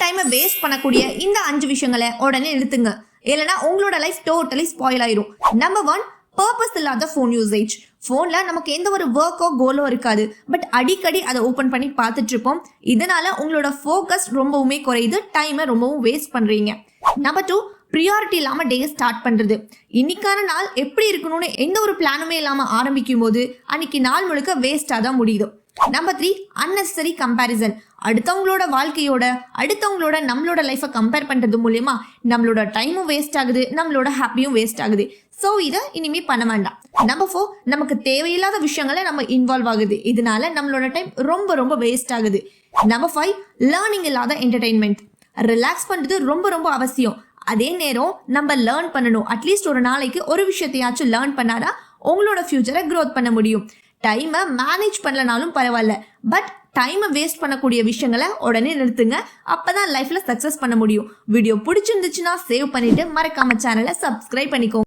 டைமை வேஸ்ட் பண்ணக்கூடிய இந்த 5 விஷயங்களை உடனே நிறுத்துங்க. இல்லைன்னா உங்களோட லைஃப் டோட்டலி ஸ்பாயில் ஆயிரும். நம்பர் 1, பர்பஸ் இல்லாத ஃபோன் யூசேஜ். ஃபோன்ல நமக்கு எந்த ஒரு ஒர்க்கோ கோலோ இருக்காது, பட் அடிக்கடி அதை ஓப்பன் பண்ணி பார்த்துட்டு இருப்போம். இதனால உங்களோட ஃபோக்கஸ் ரொம்பவுமே குறையுது, டைமை ரொம்பவும் வேஸ்ட் பண்றீங்க. நம்பர் 2, ப்ரியாரிட்டி இல்லாமல் டே ஸ்டார்ட் பண்ணுறது. இன்னைக்கான நாள் எப்படி இருக்கணும்னு எந்த ஒரு பிளானுமே இல்லாமல் ஆரம்பிக்கும் போது அன்னைக்கு நாள் முழுக்க வேஸ்டாக தான் முடியுது. Number 3, unnecessary comparison. அடுத்தவங்களோட வாழ்க்கையோட நம்மளோட லைஃப்பை கம்பேர் பண்ணுறது மூலயமா நம்மளோட டைமும் வேஸ்ட் ஆகுது, நம்மளோட ஹாப்பியும் வேஸ்ட் ஆகுது. ஸோ இதை இனிமே பண்ண வேண்டாம். நம்பர் 4, நமக்கு தேவையில்லாத விஷயங்களை நம்ம இன்வால்வ் ஆகுது. இதனால நம்மளோட டைம் ரொம்ப ரொம்ப வேஸ்ட் ஆகுது. நம்பர் 5, லேர்னிங் இல்லாத என்டர்டெயின்மெண்ட். ரிலாக்ஸ் பண்ணுறது ரொம்ப ரொம்ப அவசியம். அதே நேரம் நம்ம லேர்ன் பண்ணணும். அட்லீஸ்ட் ஒரு நாளைக்கு ஒரு விஷயத்தையாச்சும் லேர்ன் பண்ணாதான் உங்களோட ஃபியூச்சரை க்ரோத் பண்ண முடியும். டைமை மேனேஜ் பண்ணலனாலும் பரவாயில்ல, பட் டைமை வேஸ்ட் பண்ணக்கூடிய விஷயங்களை உடனே நிறுத்துங்க. அப்பதான் லைஃப்ல சக்ஸஸ் பண்ண முடியும். வீடியோ பிடிச்சிருந்துச்சுன்னா சேவ் பண்ணிட்டு மறக்காம சேனலை சப்ஸ்கிரைப் பண்ணிக்கோங்க.